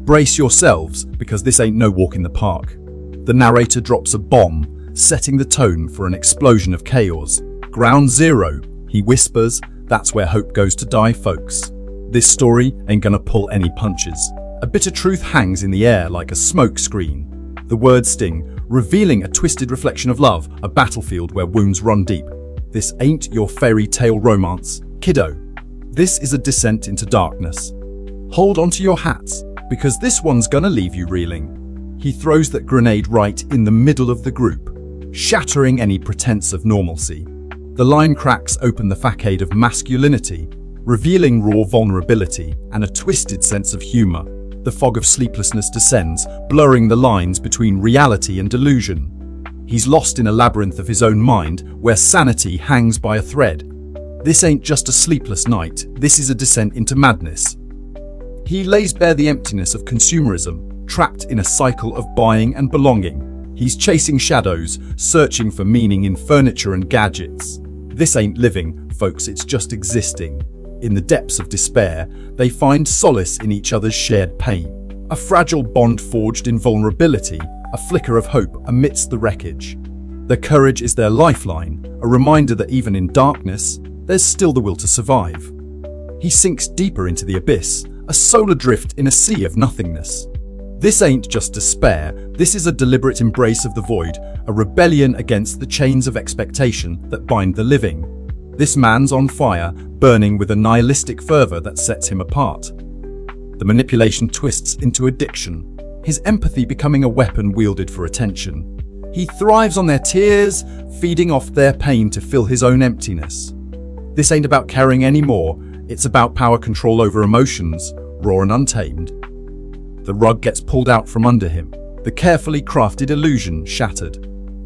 Brace yourselves, because this ain't no walk in the park. The narrator drops a bomb, setting the tone for an explosion of chaos. Ground zero, he whispers, that's where hope goes to die, folks. This story ain't gonna pull any punches. A bitter truth hangs in the air like a smoke screen. The words sting, revealing a twisted reflection of love, a battlefield where wounds run deep. This ain't your fairy tale romance, kiddo. This is a descent into darkness. Hold onto your hats, because this one's gonna leave you reeling. He throws that grenade right in the middle of the group, shattering any pretense of normalcy. The line cracks open the facade of masculinity, revealing raw vulnerability and a twisted sense of humor. The fog of sleeplessness descends, blurring the lines between reality and delusion. He's lost in a labyrinth of his own mind, where sanity hangs by a thread. This ain't just a sleepless night, this is a descent into madness. He lays bare the emptiness of consumerism, trapped in a cycle of buying and belonging. He's chasing shadows, searching for meaning in furniture and gadgets. This ain't living, folks, it's just existing. In the depths of despair, they find solace in each other's shared pain. A fragile bond forged in vulnerability, a flicker of hope amidst the wreckage. Their courage is their lifeline, a reminder that even in darkness, there's still the will to survive. He sinks deeper into the abyss, a soul adrift in a sea of nothingness. This ain't just despair, this is a deliberate embrace of the void, a rebellion against the chains of expectation that bind the living. This man's on fire, burning with a nihilistic fervor that sets him apart. The manipulation twists into addiction, his empathy becoming a weapon wielded for attention. He thrives on their tears, feeding off their pain to fill his own emptiness. This ain't about caring anymore, it's about power control over emotions, raw and untamed. The rug gets pulled out from under him, the carefully crafted illusion shattered.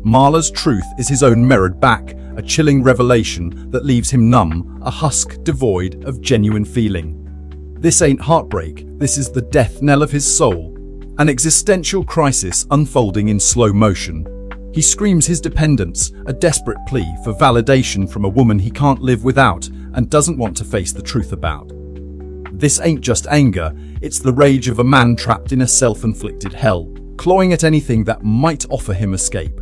Marla's truth is his own mirrored back, a chilling revelation that leaves him numb, a husk devoid of genuine feeling. This ain't heartbreak, this is the death knell of his soul, an existential crisis unfolding in slow motion. He screams his dependence, a desperate plea for validation from a woman he can't live without and doesn't want to face the truth about. This ain't just anger, it's the rage of a man trapped in a self-inflicted hell, clawing at anything that might offer him escape.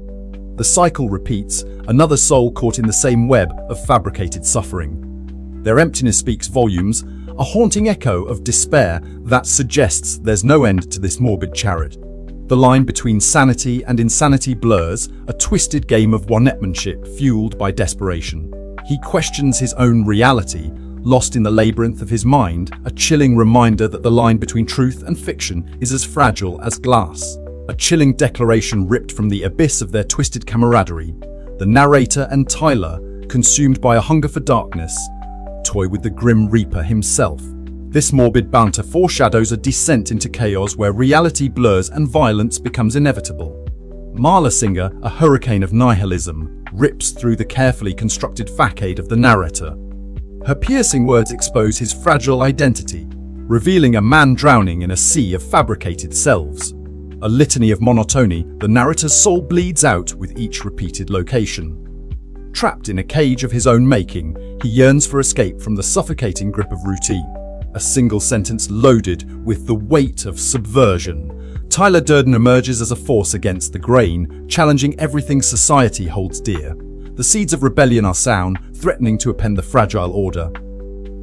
The cycle repeats, another soul caught in the same web of fabricated suffering. Their emptiness speaks volumes, a haunting echo of despair that suggests there's no end to this morbid charade. The line between sanity and insanity blurs, a twisted game of one-upmanship fueled by desperation. He questions his own reality, lost in the labyrinth of his mind, a chilling reminder that the line between truth and fiction is as fragile as glass. A chilling declaration ripped from the abyss of their twisted camaraderie. The narrator and Tyler, consumed by a hunger for darkness, toy with the Grim Reaper himself. This morbid banter foreshadows a descent into chaos where reality blurs and violence becomes inevitable. Marla Singer, a hurricane of nihilism, rips through the carefully constructed facade of the narrator. Her piercing words expose his fragile identity, revealing a man drowning in a sea of fabricated selves. A litany of monotony, the narrator's soul bleeds out with each repeated location. Trapped in a cage of his own making, he yearns for escape from the suffocating grip of routine. A single sentence loaded with the weight of subversion. Tyler Durden emerges as a force against the grain, challenging everything society holds dear. The seeds of rebellion are sown, threatening to upend the fragile order.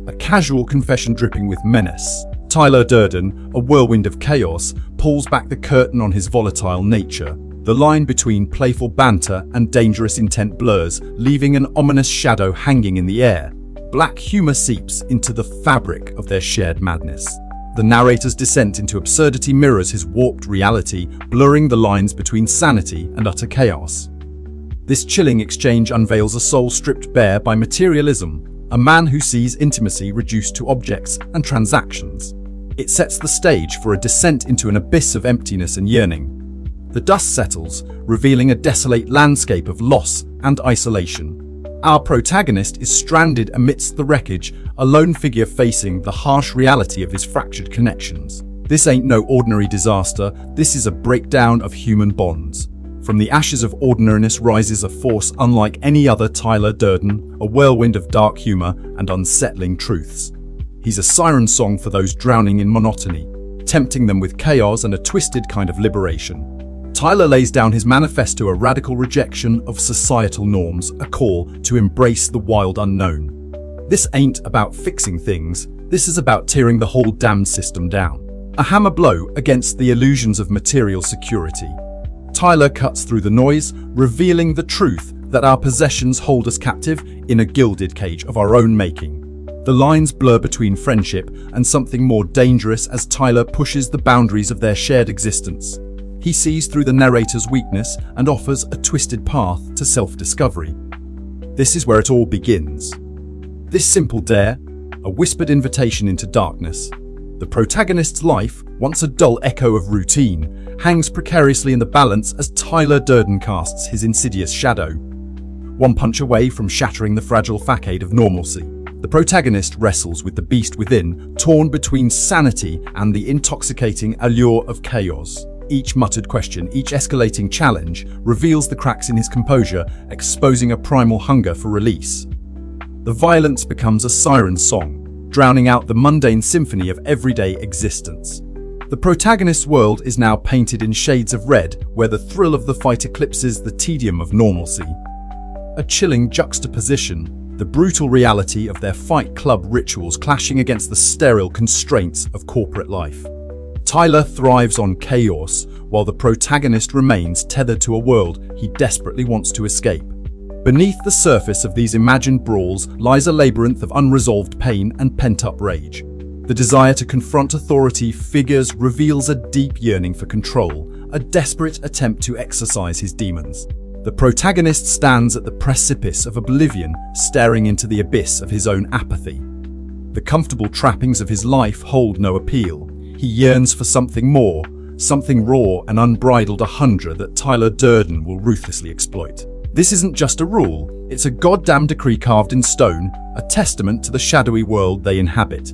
A casual confession dripping with menace. Tyler Durden, a whirlwind of chaos, pulls back the curtain on his volatile nature. The line between playful banter and dangerous intent blurs, leaving an ominous shadow hanging in the air. Black humor seeps into the fabric of their shared madness. The narrator's descent into absurdity mirrors his warped reality, blurring the lines between sanity and utter chaos. This chilling exchange unveils a soul stripped bare by materialism, a man who sees intimacy reduced to objects and transactions. It sets the stage for a descent into an abyss of emptiness and yearning. The dust settles, revealing a desolate landscape of loss and isolation. Our protagonist is stranded amidst the wreckage, a lone figure facing the harsh reality of his fractured connections. This ain't no ordinary disaster, this is a breakdown of human bonds. From the ashes of ordinariness rises a force unlike any other. Tyler Durden, a whirlwind of dark humor and unsettling truths. He's a siren song for those drowning in monotony, tempting them with chaos and a twisted kind of liberation. Tyler lays down his manifesto, a radical rejection of societal norms, a call to embrace the wild unknown. This ain't about fixing things, this is about tearing the whole damned system down. A hammer blow against the illusions of material security. Tyler cuts through the noise, revealing the truth that our possessions hold us captive in a gilded cage of our own making. The lines blur between friendship and something more dangerous as Tyler pushes the boundaries of their shared existence. He sees through the narrator's weakness and offers a twisted path to self-discovery. This is where it all begins. This simple dare, a whispered invitation into darkness. The protagonist's life, once a dull echo of routine, hangs precariously in the balance as Tyler Durden casts his insidious shadow. One punch away from shattering the fragile facade of normalcy, the protagonist wrestles with the beast within, torn between sanity and the intoxicating allure of chaos. Each muttered question, each escalating challenge, reveals the cracks in his composure, exposing a primal hunger for release. The violence becomes a siren song, drowning out the mundane symphony of everyday existence. The protagonist's world is now painted in shades of red, where the thrill of the fight eclipses the tedium of normalcy. A chilling juxtaposition, the brutal reality of their Fight Club rituals clashing against the sterile constraints of corporate life. Tyler thrives on chaos, while the protagonist remains tethered to a world he desperately wants to escape. Beneath the surface of these imagined brawls lies a labyrinth of unresolved pain and pent-up rage. The desire to confront authority figures reveals a deep yearning for control, a desperate attempt to exorcise his demons. The protagonist stands at the precipice of oblivion, staring into the abyss of his own apathy. The comfortable trappings of his life hold no appeal. He yearns for something more, something raw and unbridled, a hunger that Tyler Durden will ruthlessly exploit. This isn't just a rule, it's a goddamn decree carved in stone, a testament to the shadowy world they inhabit.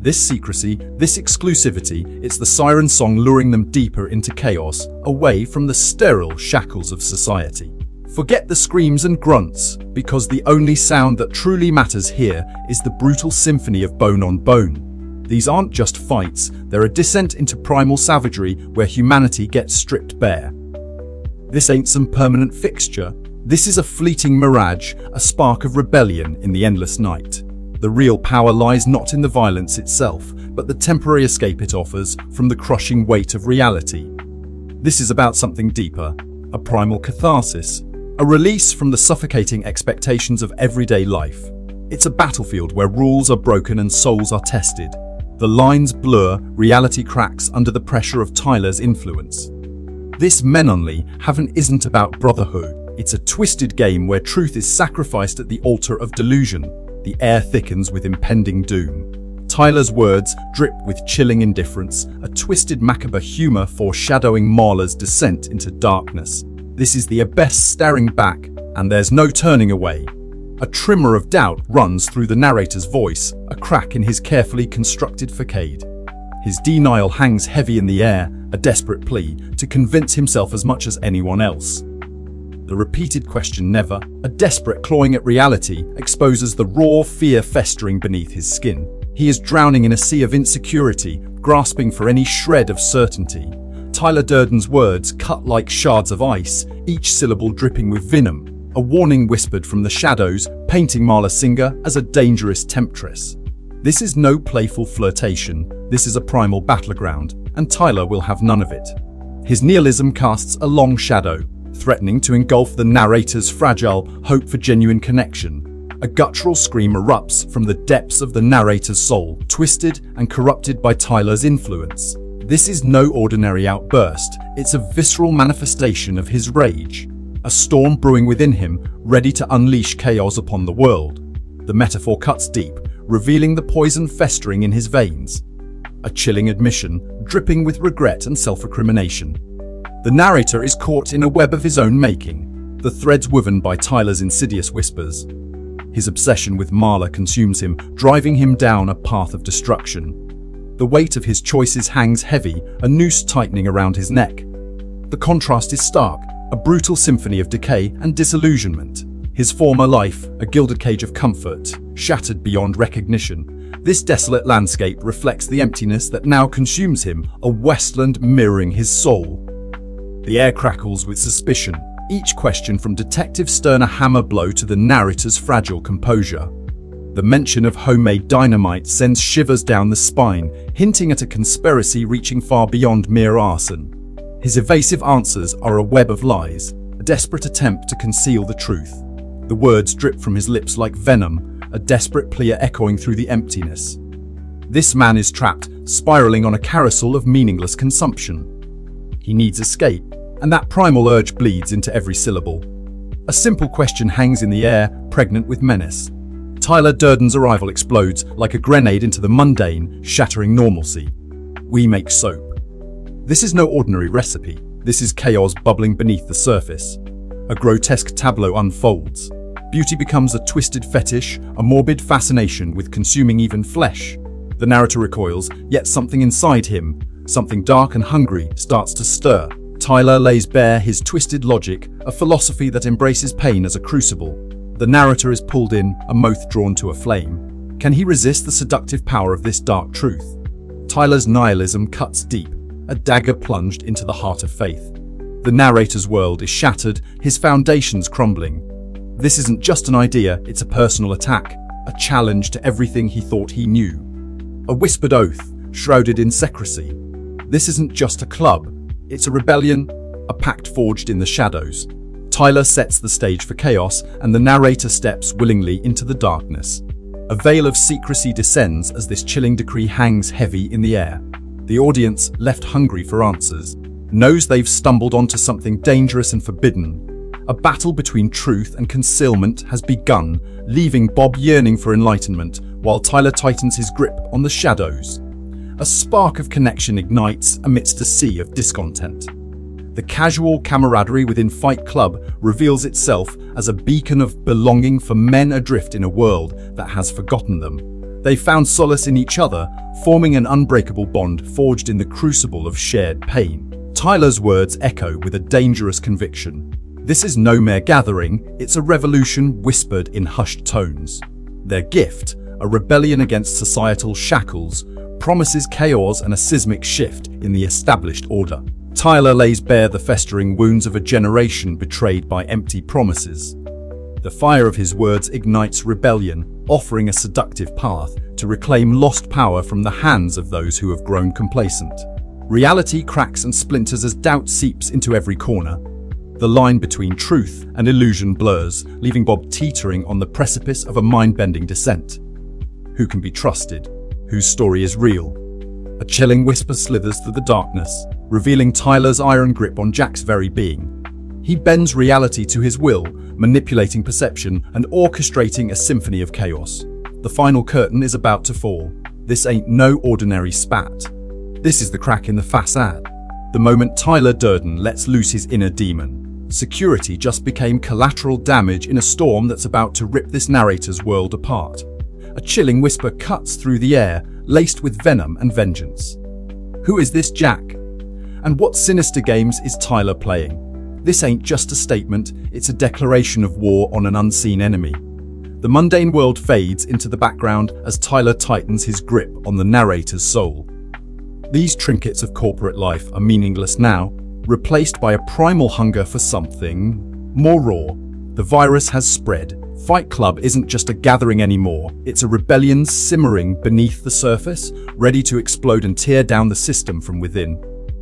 This secrecy, this exclusivity, it's the siren song luring them deeper into chaos, away from the sterile shackles of society. Forget the screams and grunts, because the only sound that truly matters here is the brutal symphony of bone on bone. These aren't just fights, they're a descent into primal savagery where humanity gets stripped bare. This ain't some permanent fixture. This is a fleeting mirage, a spark of rebellion in the endless night. The real power lies not in the violence itself, but the temporary escape it offers from the crushing weight of reality. This is about something deeper, a primal catharsis, a release from the suffocating expectations of everyday life. It's a battlefield where rules are broken and souls are tested. The lines blur, reality cracks under the pressure of Tyler's influence. This Men Only Haven't isn't about brotherhood. It's a twisted game where truth is sacrificed at the altar of delusion. The air thickens with impending doom. Tyler's words drip with chilling indifference, a twisted macabre humor foreshadowing Marla's descent into darkness. This is the abyss staring back, and there's no turning away. A tremor of doubt runs through the narrator's voice, a crack in his carefully constructed facade. His denial hangs heavy in the air, a desperate plea to convince himself as much as anyone else. The repeated question never, a desperate clawing at reality, exposes the raw fear festering beneath his skin. He is drowning in a sea of insecurity, grasping for any shred of certainty. Tyler Durden's words cut like shards of ice, each syllable dripping with venom. A warning whispered from the shadows, painting Marla Singer as a dangerous temptress. This is no playful flirtation, this is a primal battleground, and Tyler will have none of it. His nihilism casts a long shadow, threatening to engulf the narrator's fragile hope for genuine connection. A guttural scream erupts from the depths of the narrator's soul, twisted and corrupted by Tyler's influence. This is no ordinary outburst, it's a visceral manifestation of his rage. A storm brewing within him, ready to unleash chaos upon the world. The metaphor cuts deep, revealing the poison festering in his veins. A chilling admission, dripping with regret and self-recrimination. The narrator is caught in a web of his own making, the threads woven by Tyler's insidious whispers. His obsession with Marla consumes him, driving him down a path of destruction. The weight of his choices hangs heavy, a noose tightening around his neck. The contrast is stark, a brutal symphony of decay and disillusionment. His former life, a gilded cage of comfort, shattered beyond recognition. This desolate landscape reflects the emptiness that now consumes him, a wasteland mirroring his soul. The air crackles with suspicion, each question from Detective Stern a hammer blow to the narrator's fragile composure. The mention of homemade dynamite sends shivers down the spine, hinting at a conspiracy reaching far beyond mere arson. His evasive answers are a web of lies, a desperate attempt to conceal the truth. The words drip from his lips like venom, a desperate plea echoing through the emptiness. This man is trapped, spiraling on a carousel of meaningless consumption. He needs escape, and that primal urge bleeds into every syllable. A simple question hangs in the air, pregnant with menace. Tyler Durden's arrival explodes like a grenade into the mundane, shattering normalcy. We make soap. This is no ordinary recipe. This is chaos bubbling beneath the surface. A grotesque tableau unfolds. Beauty becomes a twisted fetish, a morbid fascination with consuming even flesh. The narrator recoils, yet something inside him, something dark and hungry, starts to stir. Tyler lays bare his twisted logic, a philosophy that embraces pain as a crucible. The narrator is pulled in, a moth drawn to a flame. Can he resist the seductive power of this dark truth? Tyler's nihilism cuts deep, a dagger plunged into the heart of faith. The narrator's world is shattered, his foundations crumbling. This isn't just an idea, it's a personal attack, a challenge to everything he thought he knew. A whispered oath, shrouded in secrecy. This isn't just a club, it's a rebellion, a pact forged in the shadows. Tyler sets the stage for chaos, and the narrator steps willingly into the darkness. A veil of secrecy descends as this chilling decree hangs heavy in the air. The audience, left hungry for answers, knows they've stumbled onto something dangerous and forbidden. A battle between truth and concealment has begun, leaving Bob yearning for enlightenment, while Tyler tightens his grip on the shadows. A spark of connection ignites amidst a sea of discontent. The casual camaraderie within Fight Club reveals itself as a beacon of belonging for men adrift in a world that has forgotten them. They found solace in each other, forming an unbreakable bond forged in the crucible of shared pain. Tyler's words echo with a dangerous conviction. This is no mere gathering, it's a revolution whispered in hushed tones. Their gift, a rebellion against societal shackles, promises chaos and a seismic shift in the established order. Tyler lays bare the festering wounds of a generation betrayed by empty promises. The fire of his words ignites rebellion, offering a seductive path to reclaim lost power from the hands of those who have grown complacent. Reality cracks and splinters as doubt seeps into every corner. The line between truth and illusion blurs, leaving Bob teetering on the precipice of a mind-bending descent. Who can be trusted? Whose story is real? A chilling whisper slithers through the darkness, revealing Tyler's iron grip on Jack's very being. He bends reality to his will, manipulating perception and orchestrating a symphony of chaos. The final curtain is about to fall. This ain't no ordinary spat. This is the crack in the facade. The moment Tyler Durden lets loose his inner demon. Security just became collateral damage in a storm that's about to rip this narrator's world apart. A chilling whisper cuts through the air, laced with venom and vengeance. Who is this Jack? And what sinister games is Tyler playing? This ain't just a statement, it's a declaration of war on an unseen enemy. The mundane world fades into the background as Tyler tightens his grip on the narrator's soul. These trinkets of corporate life are meaningless now, replaced by a primal hunger for something more raw. The virus has spread. Fight Club isn't just a gathering anymore, it's a rebellion simmering beneath the surface, ready to explode and tear down the system from within.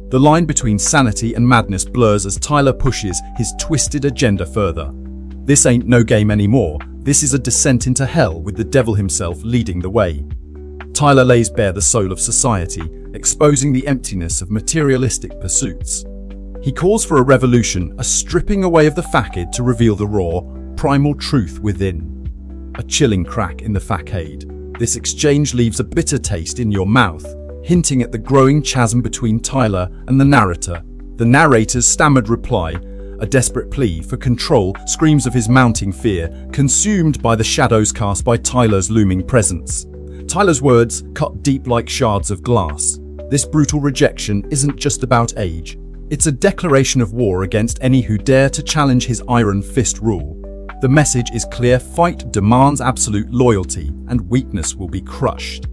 The line between sanity and madness blurs as Tyler pushes his twisted agenda further. This ain't no game anymore, this is a descent into hell with the devil himself leading the way. Tyler lays bare the soul of society, exposing the emptiness of materialistic pursuits. He calls for a revolution, a stripping away of the facade to reveal the raw, primal truth within. A chilling crack in the facade. This exchange leaves a bitter taste in your mouth, hinting at the growing chasm between Tyler and the narrator. The narrator's stammered reply, a desperate plea for control, screams of his mounting fear, consumed by the shadows cast by Tyler's looming presence. Tyler's words cut deep like shards of glass. This brutal rejection isn't just about age. It's a declaration of war against any who dare to challenge his iron fist rule. The message is clear: fight demands absolute loyalty, and weakness will be crushed.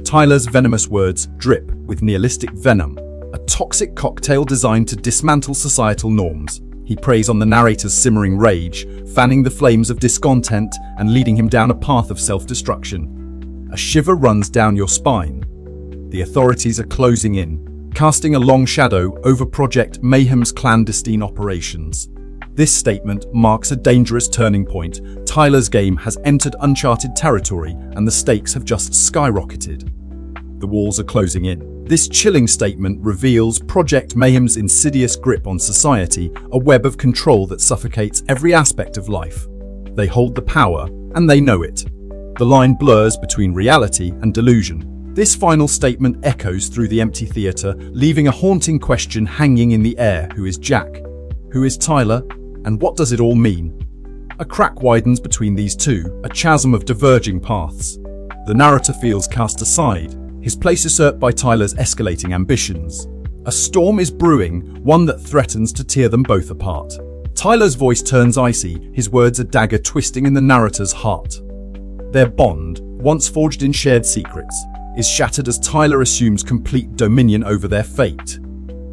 Tyler's venomous words drip with nihilistic venom, a toxic cocktail designed to dismantle societal norms. He preys on the narrator's simmering rage, fanning the flames of discontent and leading him down a path of self-destruction. A shiver runs down your spine. The authorities are closing in, casting a long shadow over Project Mayhem's clandestine operations. This statement marks a dangerous turning point. Tyler's game has entered uncharted territory, and the stakes have just skyrocketed. The walls are closing in. This chilling statement reveals Project Mayhem's insidious grip on society, a web of control that suffocates every aspect of life. They hold the power, and they know it. The line blurs between reality and delusion. This final statement echoes through the empty theater, leaving a haunting question hanging in the air. Who is Jack? Who is Tyler? And what does it all mean? A crack widens between these two, a chasm of diverging paths. The narrator feels cast aside, his place usurped by Tyler's escalating ambitions. A storm is brewing, one that threatens to tear them both apart. Tyler's voice turns icy, his words a dagger twisting in the narrator's heart. Their bond, once forged in shared secrets, is shattered as Tyler assumes complete dominion over their fate.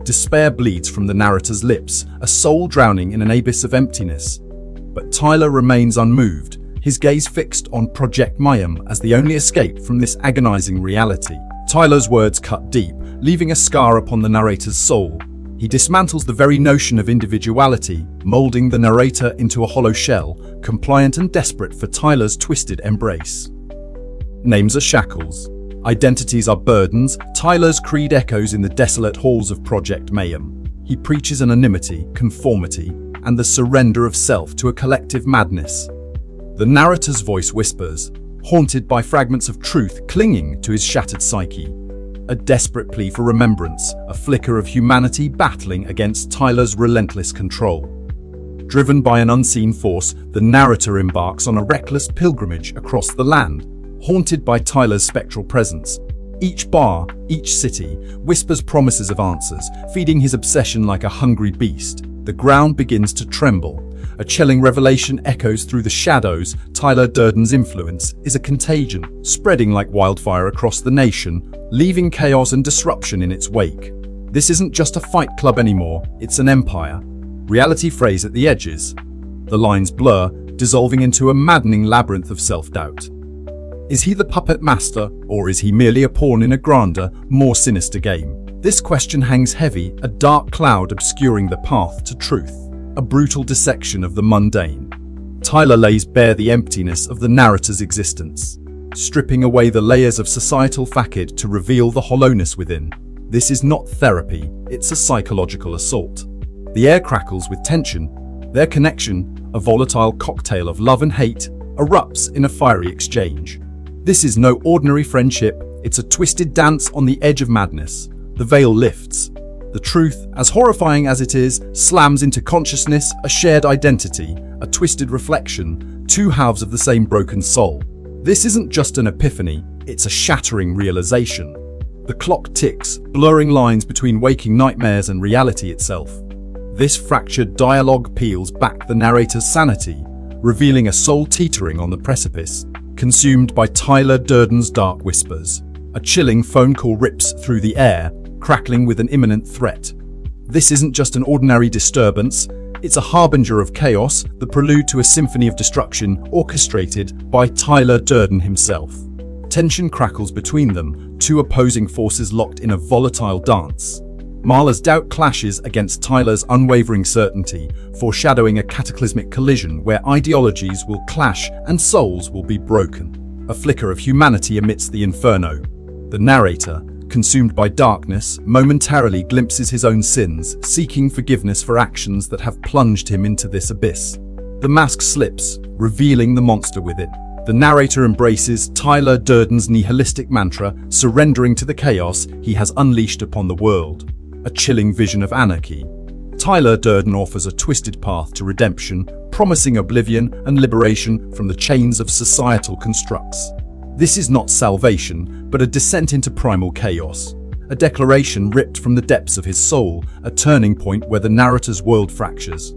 Despair bleeds from the narrator's lips, a soul drowning in an abyss of emptiness. But Tyler remains unmoved, his gaze fixed on Project Mayhem as the only escape from this agonizing reality. Tyler's words cut deep, leaving a scar upon the narrator's soul. He dismantles the very notion of individuality, molding the narrator into a hollow shell, compliant and desperate for Tyler's twisted embrace. Names are shackles. Identities are burdens. Tyler's creed echoes in the desolate halls of Project Mayhem. He preaches anonymity, conformity, and the surrender of self to a collective madness. The narrator's voice whispers, haunted by fragments of truth clinging to his shattered psyche. A desperate plea for remembrance, a flicker of humanity battling against Tyler's relentless control. Driven by an unseen force, the narrator embarks on a reckless pilgrimage across the land, haunted by Tyler's spectral presence. Each bar, each city, whispers promises of answers, feeding his obsession like a hungry beast. The ground begins to tremble. A chilling revelation echoes through the shadows. Tyler Durden's influence is a contagion, spreading like wildfire across the nation, leaving chaos and disruption in its wake. This isn't just a fight club anymore, it's an empire. Reality frays at the edges. The lines blur, dissolving into a maddening labyrinth of self-doubt. Is he the puppet master, or is he merely a pawn in a grander, more sinister game? This question hangs heavy, a dark cloud obscuring the path to truth, a brutal dissection of the mundane. Tyler lays bare the emptiness of the narrator's existence, stripping away the layers of societal facade to reveal the hollowness within. This is not therapy, it's a psychological assault. The air crackles with tension. Their connection, a volatile cocktail of love and hate, erupts in a fiery exchange. This is no ordinary friendship, it's a twisted dance on the edge of madness. The veil lifts. The truth, as horrifying as it is, slams into consciousness, a shared identity, a twisted reflection, two halves of the same broken soul. This isn't just an epiphany, it's a shattering realization. The clock ticks, blurring lines between waking nightmares and reality itself. This fractured dialogue peels back the narrator's sanity, revealing a soul teetering on the precipice, consumed by Tyler Durden's dark whispers. A chilling phone call rips through the air, crackling with an imminent threat. This isn't just an ordinary disturbance, it's a harbinger of chaos, the prelude to a symphony of destruction orchestrated by Tyler Durden himself. Tension crackles between them, two opposing forces locked in a volatile dance. Marla's doubt clashes against Tyler's unwavering certainty, foreshadowing a cataclysmic collision where ideologies will clash and souls will be broken. A flicker of humanity amidst the inferno. The narrator, consumed by darkness, momentarily glimpses his own sins, seeking forgiveness for actions that have plunged him into this abyss. The mask slips, revealing the monster within. The narrator embraces Tyler Durden's nihilistic mantra, surrendering to the chaos he has unleashed upon the world. A chilling vision of anarchy. Tyler Durden offers a twisted path to redemption, promising oblivion and liberation from the chains of societal constructs. This is not salvation, but a descent into primal chaos. A declaration ripped from the depths of his soul, a turning point where the narrator's world fractures.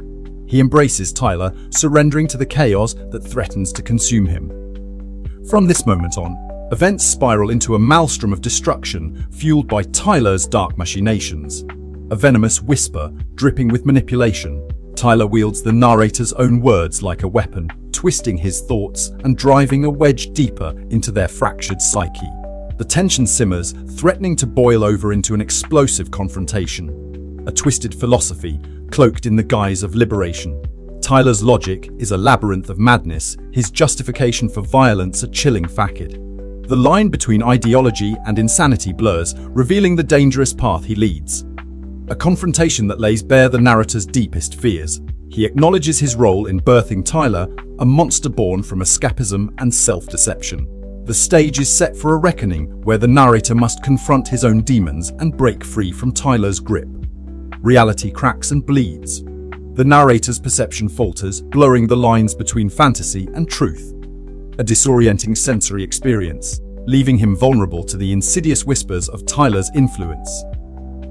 He embraces Tyler, surrendering to the chaos that threatens to consume him. From this moment on, events spiral into a maelstrom of destruction fueled by Tyler's dark machinations. A venomous whisper, dripping with manipulation, Tyler wields the narrator's own words like a weapon, twisting his thoughts and driving a wedge deeper into their fractured psyche. The tension simmers, threatening to boil over into an explosive confrontation. A twisted philosophy, cloaked in the guise of liberation. Tyler's logic is a labyrinth of madness, his justification for violence a chilling facade. The line between ideology and insanity blurs, revealing the dangerous path he leads. A confrontation that lays bare the narrator's deepest fears. He acknowledges his role in birthing Tyler, a monster born from escapism and self-deception. The stage is set for a reckoning where the narrator must confront his own demons and break free from Tyler's grip. Reality cracks and bleeds. The narrator's perception falters, blurring the lines between fantasy and truth. A disorienting sensory experience, leaving him vulnerable to the insidious whispers of Tyler's influence.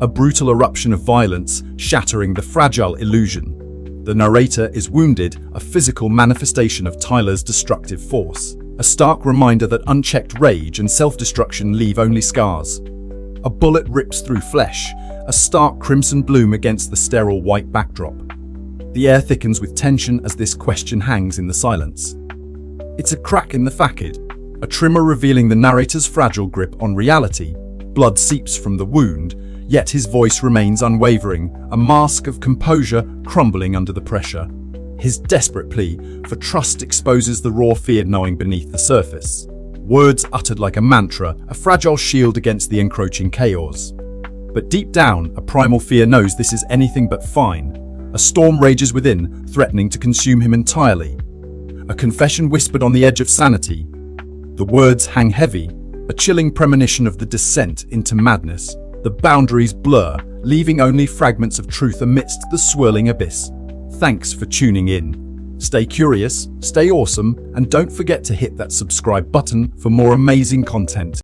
A brutal eruption of violence, shattering the fragile illusion. The narrator is wounded, a physical manifestation of Tyler's destructive force. A stark reminder that unchecked rage and self-destruction leave only scars. A bullet rips through flesh, a stark crimson bloom against the sterile white backdrop. The air thickens with tension as this question hangs in the silence. It's a crack in the facade, a tremor revealing the narrator's fragile grip on reality. Blood seeps from the wound, yet his voice remains unwavering, a mask of composure crumbling under the pressure. His desperate plea for trust exposes the raw fear gnawing beneath the surface. Words uttered like a mantra, a fragile shield against the encroaching chaos. But deep down, a primal fear knows this is anything but fine. A storm rages within, threatening to consume him entirely. A confession whispered on the edge of sanity. The words hang heavy, a chilling premonition of the descent into madness. The boundaries blur, leaving only fragments of truth amidst the swirling abyss. Thanks for tuning in. Stay curious, stay awesome, and don't forget to hit that subscribe button for more amazing content.